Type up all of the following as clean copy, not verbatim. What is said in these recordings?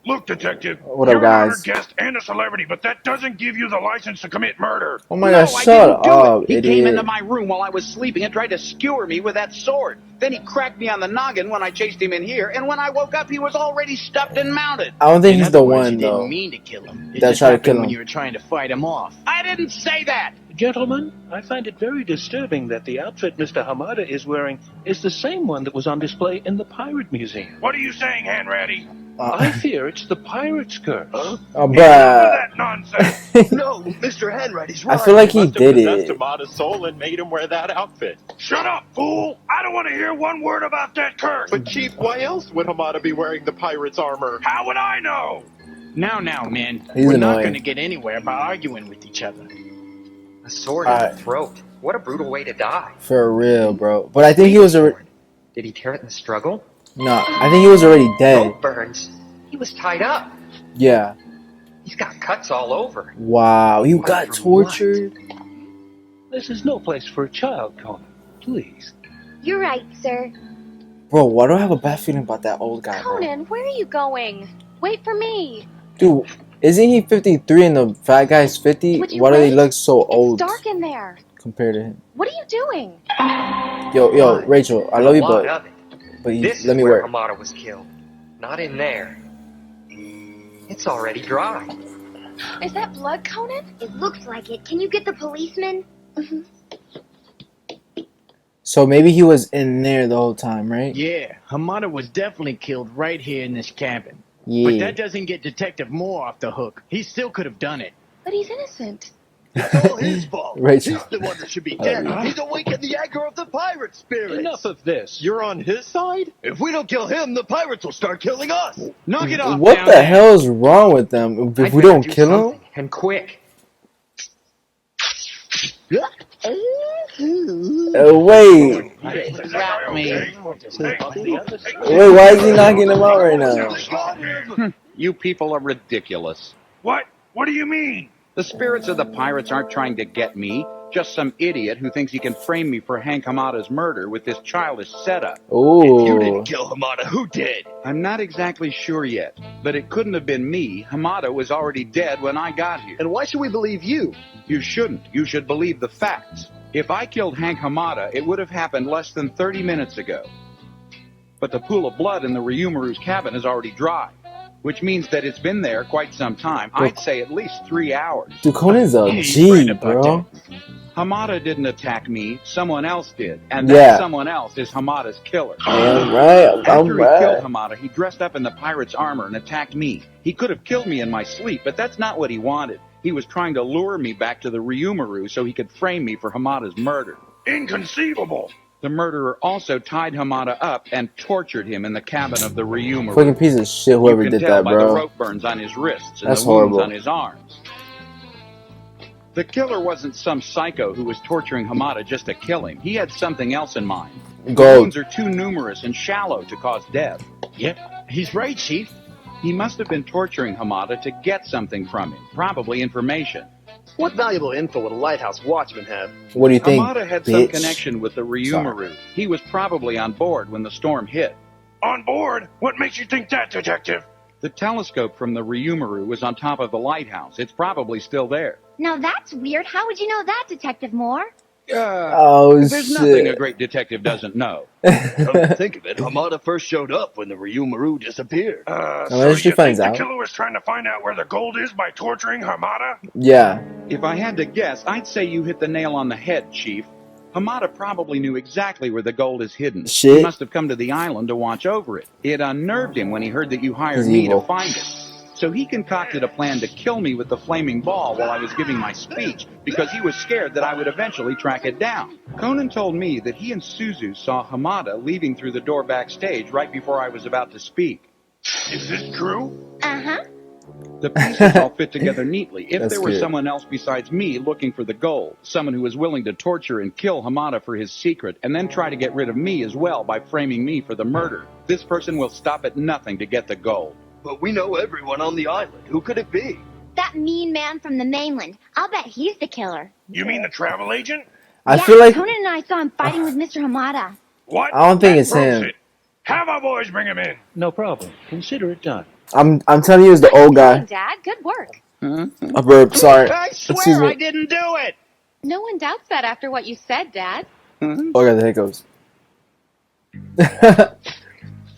Look, detective, What up, you're an honored guys? guest and a celebrity, but that doesn't give you the license to commit murder. Oh my No, gosh, I shut didn't do up, it. He came into idiot. my room while I was sleeping and tried to skewer me with that sword. Then he cracked me on the noggin when I chased him in here, and when I woke up, he was already stuffed and mounted. I don't think In he's other the words, one, you though. didn't mean to kill him. It That just tried to happened kill when him. you were trying to fight him off. I didn't say that. Gentlemen, I find it very disturbing that the outfit Mr. Hamada is wearing is the same one that was on display in the Pirate Museum. What are you saying, Hanratty? I fear it's the pirate's curse. Oh, Enough of bruh. that nonsense. No, Mr. Henrighty's I right. feel like he Must have did possessed it. Hamada's soul and made him wear that outfit. Shut up, fool! I don't want to hear one word about that curse. But Chief, why else would Hamada be wearing the pirate's armor? How would I know? Now, men, He's we're not annoying. going to get anywhere by arguing with each other. A sword in Alright. the throat. What a brutal way to die. For real, bro. But I think he was already... Did he tear it in the struggle? No, I think he was already dead. Rope burns. He was tied up. Yeah. He's got cuts all over. Wow, you But got from tortured? This is no place for a child, Conan. Please. You're right, sir. Bro, why do I have a bad feeling about that old guy, bro? Conan, where are you going? Wait for me. Dude, isn't he 53 and the fat guy's 50? Would you Why do they wait? look so old It's dark in there. compared to him? What are you doing? Yo, Rachel, I love you, A lot but of it. This let is me where work. Hamada was killed. Not in there. It's already dry. Is that blood, Conan? It looks like it. Can you get the policeman? So maybe he was in there the whole time, right? Yeah, Hamada was definitely killed right here in this cabin. But Yeah. that doesn't get Detective Moore off the hook. He still could have done it. But he's innocent. It's all his fault. Rachel. He's the one that should be I dead. love you. He's awakened the anger of the pirate spirit. Enough of this. You're on his side? If we don't kill him, the pirates will start killing us. Knock it off What down the there. hell is wrong with them? If I'd we better don't do kill him? something, and quick. Wait. Drop me. Wait, why is he knocking him out right now? You people are ridiculous. What? What do you mean? The spirits of the pirates aren't trying to get me. Just some idiot who thinks he can frame me for Hank Hamada's murder with this childish setup. You didn't Ooh. kill Hamada. Who did? I'm not exactly sure yet, but it couldn't have been me. Hamada was already dead when I got here. And why should we believe you? You shouldn't. You should believe the facts. If I killed Hank Hamada, it would have happened less than 30 minutes ago. But the pool of blood in the Ryumaru's cabin is already dry, which means that it's been there quite some time. I'd say at least 3 hours. Dude, Conan's a He's G, right about bro. Hamada didn't attack me. Someone else did. And Yeah. that someone else is Hamada's killer. I'm right. After I'm he killed right. Hamada, he dressed up in the pirate's armor and attacked me. He could have killed me in my sleep, but that's not what he wanted. He was trying to lure me back to the Ryumaru so he could frame me for Hamada's murder. Inconceivable. The murderer also tied Hamada up and tortured him in the cabin of the Ryumaru. Fucking piece of shit, You whoever can did tell that, by the bro. rope burns on his wrists and That's the wounds horrible. on his arms. The killer wasn't some psycho who was torturing Hamada just to kill him. He had something else in mind. The Gold. wounds are too numerous and shallow to cause death. Yep, he's right, Chief. He must have been torturing Hamada to get something from him, probably information. What valuable info would a lighthouse watchman have? What do you think, Hamada had some bitch? connection with the Ryumaru. He was probably on board when the storm hit. On board? What makes you think that, detective? The telescope from the Ryumaru was on top of the lighthouse. It's probably still there. Now that's weird. How would you know that, Detective Moore? Oh, There's nothing a shit. great detective doesn't know. Come to think of it, Hamada first showed up when the Ryumaru disappeared. So she you finds think out. the killer was trying to find out where the gold is by torturing Hamada? Yeah. If I had to guess, I'd say you hit the nail on the head, Chief. Hamada probably knew exactly where the gold is hidden. Shit. He must have come to the island to watch over it. It unnerved him when he heard that you hired He's me evil. to find it. So he concocted a plan to kill me with the flaming ball while I was giving my speech because he was scared that I would eventually track it down. Conan told me that he and Suzu saw Hamada leaving through the door backstage right before I was about to speak. Is this true? Uh-huh. The pieces all fit together neatly. If That's there were good. someone else besides me looking for the gold, someone who was willing to torture and kill Hamada for his secret, and then try to get rid of me as well by framing me for the murder, this person will stop at nothing to get the gold. But we know everyone on the island. Who could it be? That mean man from the mainland. I'll bet he's the killer. You mean the travel agent? I Yeah, feel like Conan and I saw him fighting with Mr. Hamada. What? I don't think That it's proves him. it. Have our boys bring him in. No problem. Consider it done. I'm telling you, it's the old guy. Dad, good work. A burp. Sorry. I Excuse swear me. I didn't do it. No one doubts that after what you said, Dad. Oh, I got the hiccups.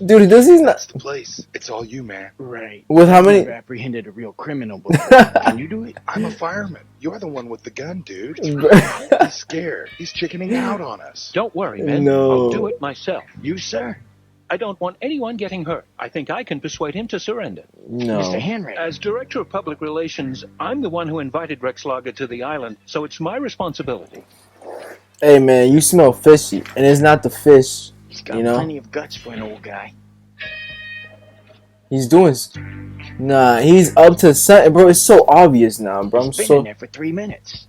Dude, does he not? That's the place. It's all you, man. Right. With how I've many? never apprehended a real criminal before. Can you do it? I'm a fireman. You're the one with the gun, dude. Bro. He's scared. He's chickening out on us. Don't worry, men. No. I'll do it myself. You, sir? I don't want anyone getting hurt. I think I can persuade him to surrender. No. Mr. Hanratty. As Director of Public Relations, I'm the one who invited Rex Lager to the island, so it's my responsibility. Hey, man, you smell fishy. And it's not the fish, He's got you know? plenty of guts for an old guy. He's doing... Nah, he's up to something, bro. It's so obvious now, bro. I'm He's been so... in there for 3 minutes.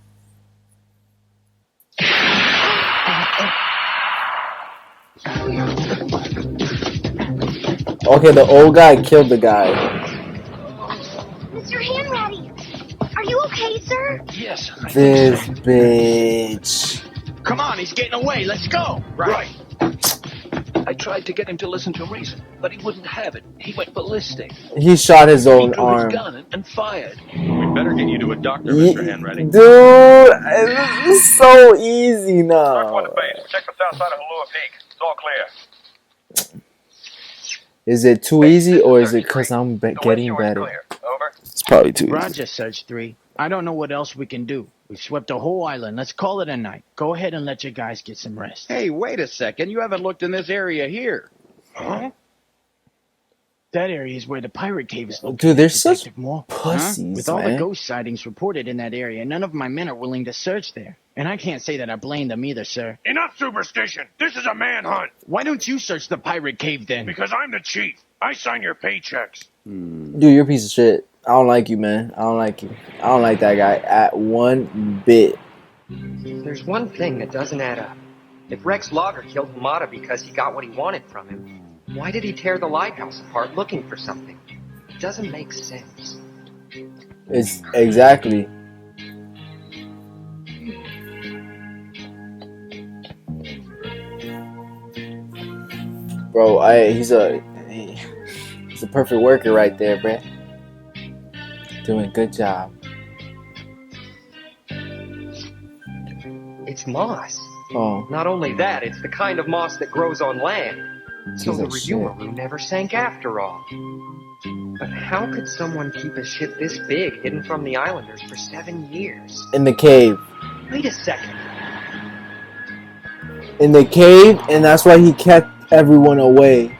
Okay, the old guy killed the guy. Mr. Hanratty, are you okay, sir? Yes, This bitch. Come on, he's getting away. Let's go. right. I tried to get him to listen to reason, but he wouldn't have it. He went ballistic. He shot his He own drew arm. his gun and fired. We'd better get you to a doctor, Ye- Mr. Hanratty. Dude, it's so easy now. Check the south side of Halua Peak. It's all clear. Is it too easy or is it because I'm getting better? Over. It's probably too easy. Roger, Search 3. I don't know what else we can do. We've swept the whole island. Let's call it a night. Go ahead and let your guys get some rest. Hey, wait a second. You haven't looked in this area here. Huh? That area is where the pirate cave is located. Dude, they're such Detective Moore. pussies, With all the man. ghost sightings reported in that area, none of my men are willing to search there. And I can't say that I blame them either, sir. Enough superstition. This is a manhunt. Why don't you search the pirate cave then? Because I'm the chief. I sign your paychecks. Dude, you're a piece of shit. I don't like you, man. I don't like you. I don't like that guy at one bit. There's one thing that doesn't add up. If Rex Lager killed Hamada because he got what he wanted from him, why did he tear the lighthouse apart looking for something? It doesn't make sense. It's exactly. Bro, he's a perfect worker right there, bruh. Doing a good job. It's moss. Oh, Not only that, it's the kind of moss that grows on land. So Piece the of shit. Ryumaru never sank after all. But how could someone keep a ship this big hidden from the islanders for 7 years? in the cave. Wait a second. In the cave, and that's why he kept everyone away.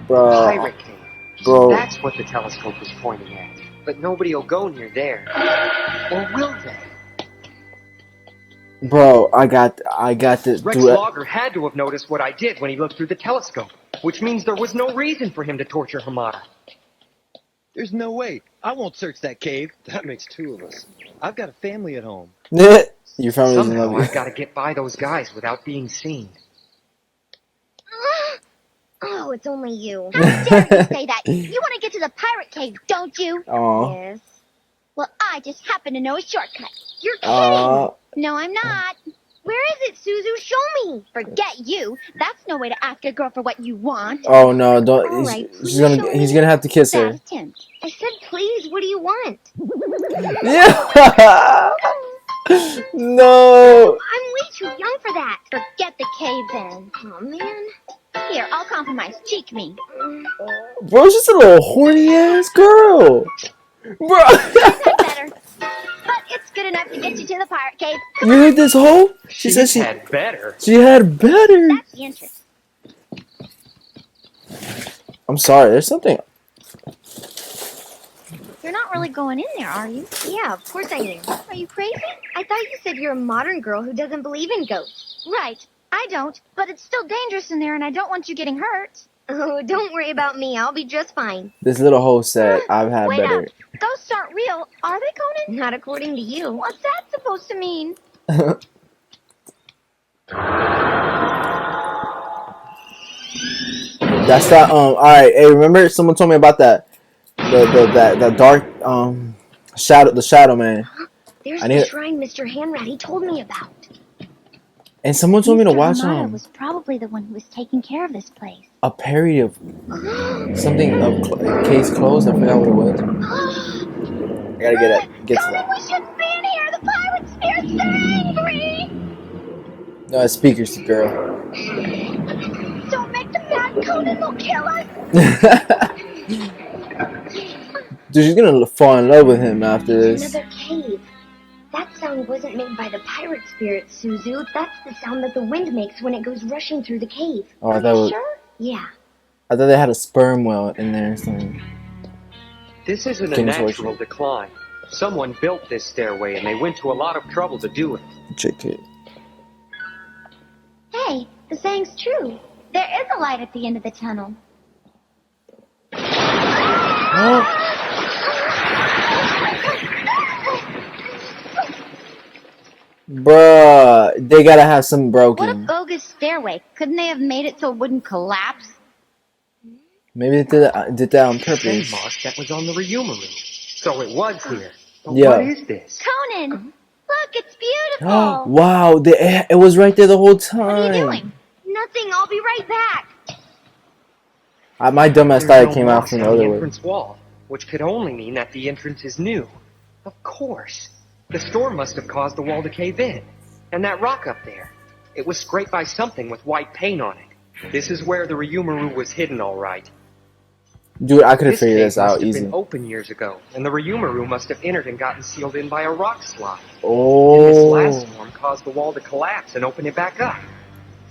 Bro, Pirate cave. bro. That's what the telescope was pointing at. But nobody will go near there. Or will they? Bro, I got this. Rex Dude, Lager had to have noticed what I did when he looked through the telescope, which means there was no reason for him to torture Hamada. There's no way. I won't search that cave. That makes 2 of us. I've got a family at home. your family doesn't Somehow love you. I've got to get by those guys without being seen. Oh, it's only you. How dare you say that? You want to get to the pirate cave, don't you? Aw. Yes. Well, I just happen to know a shortcut. You're kidding. Aw. No, I'm not. Where is it, Suzu? Show me. Forget you. That's no way to ask a girl for what you want. Oh no! Don't. All right, He's gonna have to kiss Bad her. attempt. I said, please. What do you want? Yeah. No. I'm way too young for that. Forget the cave then. Oh man. Here, I'll compromise. Cheek me. Bro's just a little horny ass girl. Bro. That's better. But it's good enough to get you to the pirate cave. You heard this hoe? She said she had better. She had better. That's the entrance. I'm sorry. There's something. You're not really going in there, are you? Yeah, of course I am. Are you crazy? I thought you said you're a modern girl who doesn't believe in ghosts. Right. I don't, but it's still dangerous in there and I don't want you getting hurt. Oh, don't worry about me. I'll be just fine. This little hoe said I've had Wait better. up. Ghosts aren't real, are they, Conan? Not according to you. What's that supposed to mean? That's that. All right. Hey, remember someone told me about that. The dark shadow. The shadow man. There's I the need- shrine Mr. Hanratty told me about. And someone told me to watch Hamada him. was probably the one who was taking care of this place. A parody of something of case closed. I forgot what it was. I gotta get to Conan, that. we shouldn't be in here. The pirate spirits are angry. No, it's speakers, girl. Don't make them mad, Conan. They'll kill us. Dude, she's gonna fall in love with him after this. Another cave. That sound wasn't made by the pirate spirit, Suzu. That's the sound that the wind makes when it goes rushing through the cave. Oh, Are you sure? Yeah. I thought they had a sperm whale in there or something. This isn't a King's natural worship. decline. Someone built this stairway and they went to a lot of trouble to do it. Check it. Hey, the saying's true. There is a light at the end of the tunnel. Bruh, they gotta have something What a broken. bogus stairway. Couldn't they have made it so it wouldn't collapse? Maybe they did that on Same purpose. moss that was on the Ryumaru. So it was here. But Yeah. what is this? Conan! Look, it's beautiful! Wow, it was right there the whole What are you time. doing? Nothing, I'll be right back. My dumbass There's thought no it came out moss from the on other the way. entrance wall, which could only mean that the entrance is new. Of course. The storm must have caused the wall to cave in. And that rock up there. It was scraped by something with white paint on it. This is where the Ryumaru was hidden, all right. Dude, I could have This figured cave this must out have easy. been open years ago, and the Ryumaru must have entered and gotten sealed in by a rock slide. This Oh. last storm caused the wall to collapse and open it back up.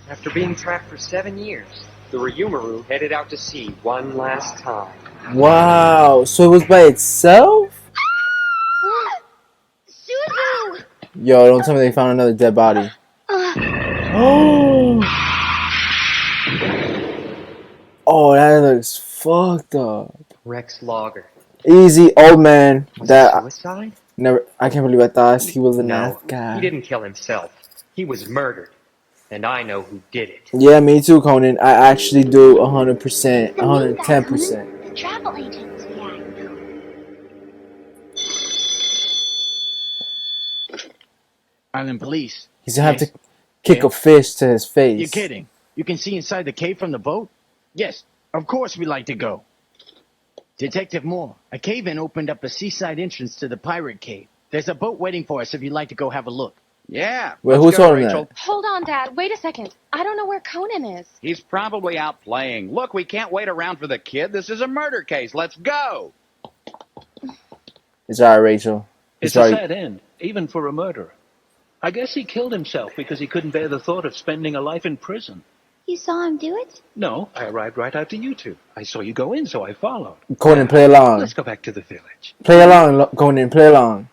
After being trapped for 7 years, the Ryumaru headed out to sea one last time. Wow. So it was by itself? Suzu! Yo, don't tell me they found another dead body. Oh. Oh, that looks fucked up. Rex Logger. Easy, old man. Was That it suicide? never. I can't believe I thought he was a nice No, guy. he didn't kill himself. He was murdered. And I know who did it. Yeah, me too, Conan. I actually do 100%, 110%. The travel agent. Yeah. Island police. He's gonna have Yes. to kick a fish to his face. You're kidding. You can see inside the cave from the boat? Yes, of course we like to go. Detective Moore, a cave-in opened up a seaside entrance to the pirate cave. There's a boat waiting for us if you'd like to go have a look. Yeah. Wait, let's who go, told him Rachel. that? Hold on, Dad. Wait a second. I don't know where Conan is. He's probably out playing. Look, we can't wait around for the kid. This is a murder case. Let's go. It's alright, Rachel. It's It's a alright. sad end, even for a murderer. I guess he killed himself because he couldn't bear the thought of spending a life in prison. You saw him do it? No, I arrived right after you two. I saw you go in, so I followed. Conan, play along. Let's go back to the village. Play along, Conan. Play along.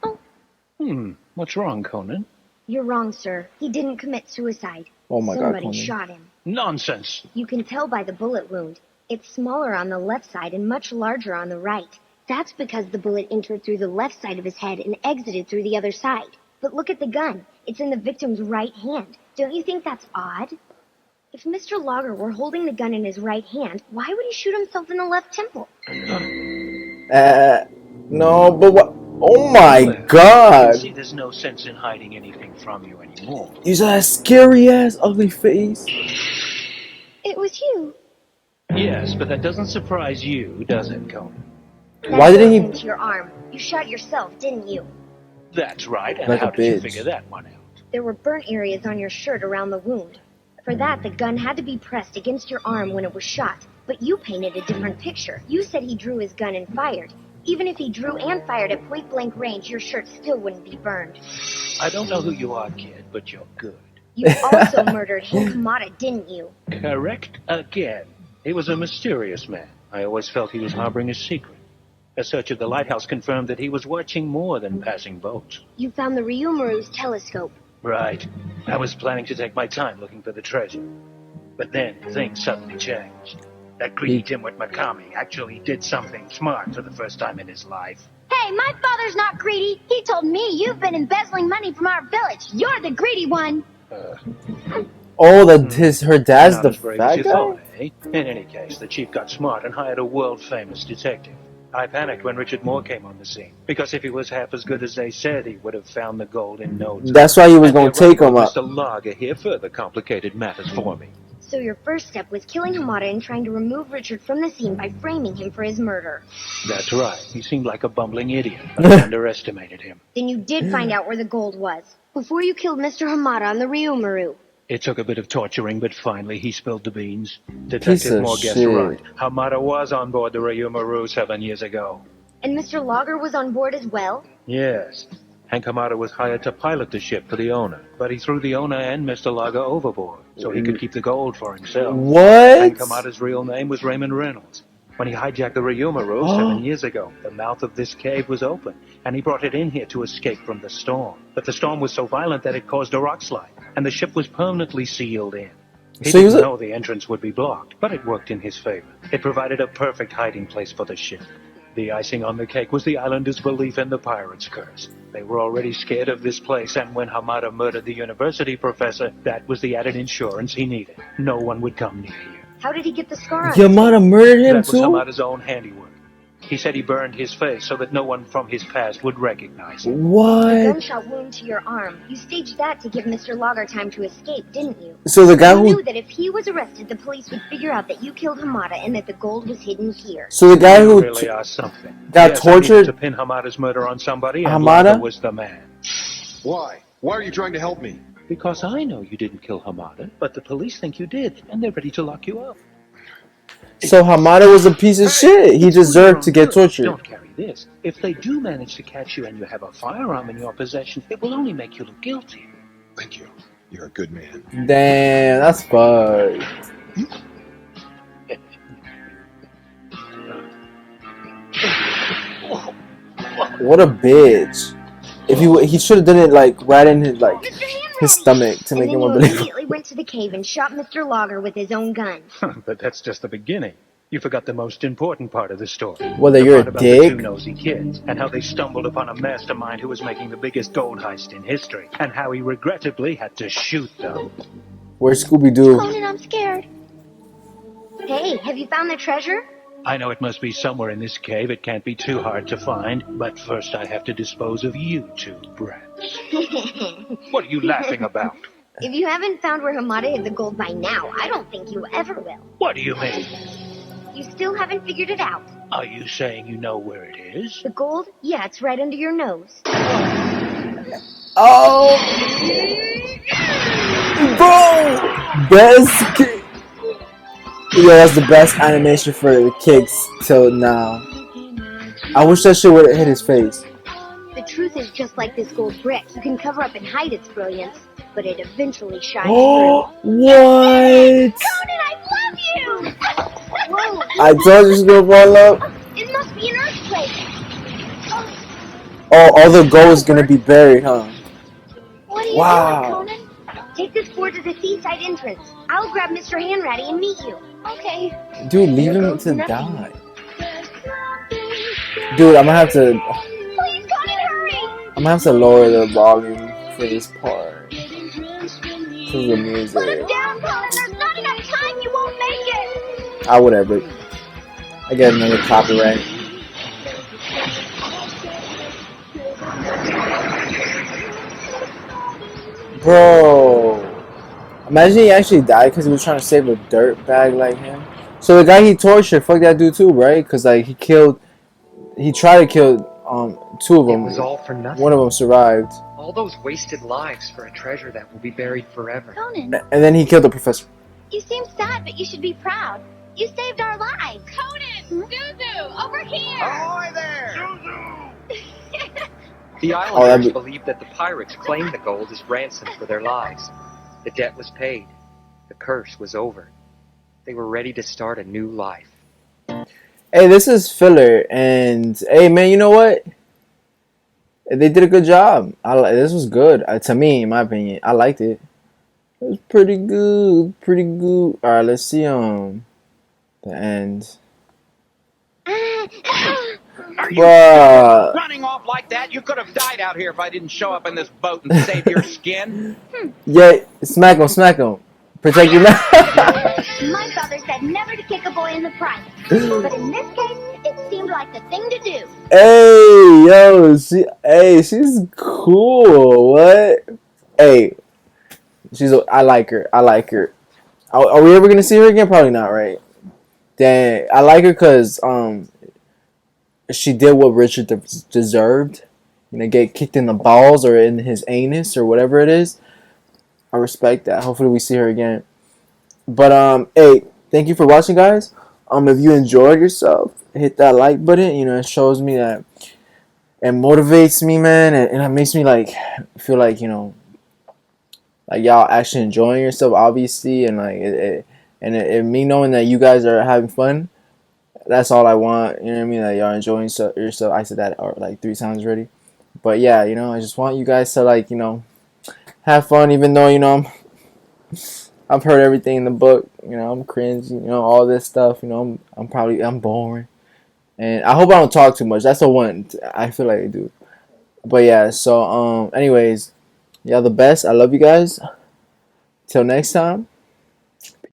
What's wrong, Conan? You're wrong, sir. He didn't commit suicide. Oh my God, Somebody Conan. shot him. Nonsense. You can tell by the bullet wound. It's smaller on the left side and much larger on the right. That's because the bullet entered through the left side of his head and exited through the other side. But look at the gun. It's in the victim's right hand. Don't you think that's odd? If Mr. Logger were holding the gun in his right hand, why would he shoot himself in the left temple? No, but what? Oh my You God. see, there's no sense in hiding anything from you anymore. You saw that scary ass ugly face. It was you. Yes, but that doesn't surprise you, does it, Conan? Why didn't he? Into your arm. You shot yourself, didn't you? That's right, and Like a how did you bitch. figure that one out? There were burnt areas on your shirt around the wound. For that, the gun had to be pressed against your arm when it was shot. But you painted a different picture. You said he drew his gun and fired. Even if he drew and fired at point-blank range, your shirt still wouldn't be burned. I don't know who you are, kid, but you're good. You also murdered Hank Hamada, didn't you? Correct again. He was a mysterious man. I always felt he was harboring a secret. A search of the lighthouse confirmed that he was watching more than passing boats. You found the Ryumaru's telescope. Right. I was planning to take my time looking for the treasure. But then things suddenly changed. That greedy dimwit Makami actually did something smart for the first time in his life. Hey, my father's not greedy. He told me you've been embezzling money from our village. You're the greedy one. Oh, her dad's Not the as brave bad as you guy. thought, eh? In any case, the chief got smart and hired a world-famous detective. I panicked when Richard Moore came on the scene, because if he was half as good as they said, he would have found the gold in no time. That's why he was And gonna their take him record, up. Mr. Lager here further complicated matters for me. So your first step was killing Hamada and trying to remove Richard from the scene by framing him for his murder. That's right. He seemed like a bumbling idiot, but I underestimated him. Then you did find out where the gold was, before you killed Mr. Hamada on the Ryumaru. It took a bit of torturing, but finally he spilled the beans. Piece Detective of Moore guessed shit. right. Hamada was on board the Ryumaru 7 years ago. And Mr. Lager was on board as well? Yes. Hank Hamada was hired to pilot the ship for the owner, but he threw the owner and Mr. Lager overboard so he could keep the gold for himself. What? Hank Hamada's real name was Raymond Reynolds. When he hijacked the Ryumaru 7 years ago, the mouth of this cave was open, and he brought it in here to escape from the storm. But the storm was so violent that it caused a rock slide, and the ship was permanently sealed in. He So he didn't was know the entrance would be blocked, but it worked in his favor. It provided a perfect hiding place for the ship. The icing on the cake was the islanders' belief in the pirate's curse. They were already scared of this place, and when Hamada murdered the university professor, that was the added insurance he needed. No one would come near here. How did he get the scar on Yamada murdered him That was too? Hamada's own handiwork. He said he burned his face so that no one from his past would recognize him. The What? gunshot wound to your arm. You staged that to give Mr. Lager time to escape, didn't you? So the guy You who knew that if he was arrested, the police would figure out that you killed Hamada and that the gold was hidden here. so the guy You who really are something. got Yes, I needed tortured? to pin Hamada's murder on somebody, and Hamada? Lager was the man. Why? Why are you trying to help me? Because I know you didn't kill Hamada, but the police think you did, and they're ready to lock you up. So Hamada was a piece of shit. He deserved to get tortured. Don't carry this. If they do manage to catch you and you have a firearm in your possession, it will only make you look guilty. Thank you. You're a good man. Damn, that's fucked. What a bitch. If he should have done it like right in his like his stomach to And make then him you unbelievable. immediately went to the cave and shot Mr. Lager with his own gun. But that's just the beginning. You forgot the most important part of the story. Whether The you're part a about dick. the two nosy kids, and how they stumbled upon a mastermind who was making the biggest gold heist in history, and how he regrettably had to shoot them. Where's Scooby Doo? Conan, I'm scared. Hey, have you found the treasure? I know it must be somewhere in this cave. It can't be too hard to find. But first I have to dispose of you two brats. What are you laughing about? If you haven't found where Hamada hid the gold by now, I don't think you ever will. What do you mean? You still haven't figured it out. Are you saying you know where it is? The gold? Yeah, it's right under your nose. Oh, bro, best kick. Yeah, that's the best animation for the kicks till now. I wish that shit would have hit his face. The truth is just like this gold brick. You can cover up and hide its brilliance, but it eventually shines Oh, through. what? Conan, I love you! Whoa. I told you she's gonna fall up. It must be an earthquake. Oh, all the gold is gonna be buried, huh? What are you Wow. doing, Conan? Take this board to the seaside entrance. I'll grab Mr. Hanratty and meet you. Okay. Dude, leave him to die. Dude, I'm gonna have to. Please, Conan, hurry! I'm gonna have to lower the volume for this part. To the music. Put him down, Conan. There's not enough time. You won't make it. Ah, whatever. I get another copyright. Bro. Imagine he actually died because he was trying to save a dirt bag like him. So the guy he tortured, fuck that dude too, right? Because like he tried to kill two of It them. was all for nothing. One of them survived, All those wasted lives for a treasure that will be buried forever. Conan, and then he killed the professor. you seem sad, but you should be proud. You saved our lives. Conan, Zuzu, over here. Ahoy there! The that'd islanders be- believed that the pirates claimed the gold as ransom for their lives. The debt was paid. The curse was over. They were ready to start a new life. Hey, this is filler, and hey, man, you know what? They did a good job. This was good to me, in my opinion. I liked it. It was pretty good, pretty good. All right, let's see the end. Are you Bruh. running off like that? You could have died out here if I didn't show up in this boat and save your skin. Yeah, smack him, smack him. Protect your mouth. My father said never to kick a boy in the private. But in this case, it seemed like the thing to do. Hey, yo, she's cool. What? Hey, I like her. Are we ever gonna see her again? Probably not, right? Dang, I like her because she did what Richard deserved. You know, get kicked in the balls or in his anus or whatever it is. I respect that. Hopefully we see her again. But hey, thank you for watching, guys. If you enjoyed yourself, hit that like button. You know, it shows me that it motivates me, man, and it makes me like feel like, you know, like y'all actually enjoying yourself, obviously, and like me knowing that you guys are having fun. That's all I want. You know what I mean? That y'all enjoying yourself. I said that like 3 times already. But yeah, you know, I just want you guys to like, you know, have fun, even though, you know, I've heard everything in the book. You know, I'm cringe. You know, all this stuff. You know, I'm boring, and I hope I don't talk too much. That's the one I feel like I do. But yeah, so anyways, y'all the best. I love you guys. Till next time.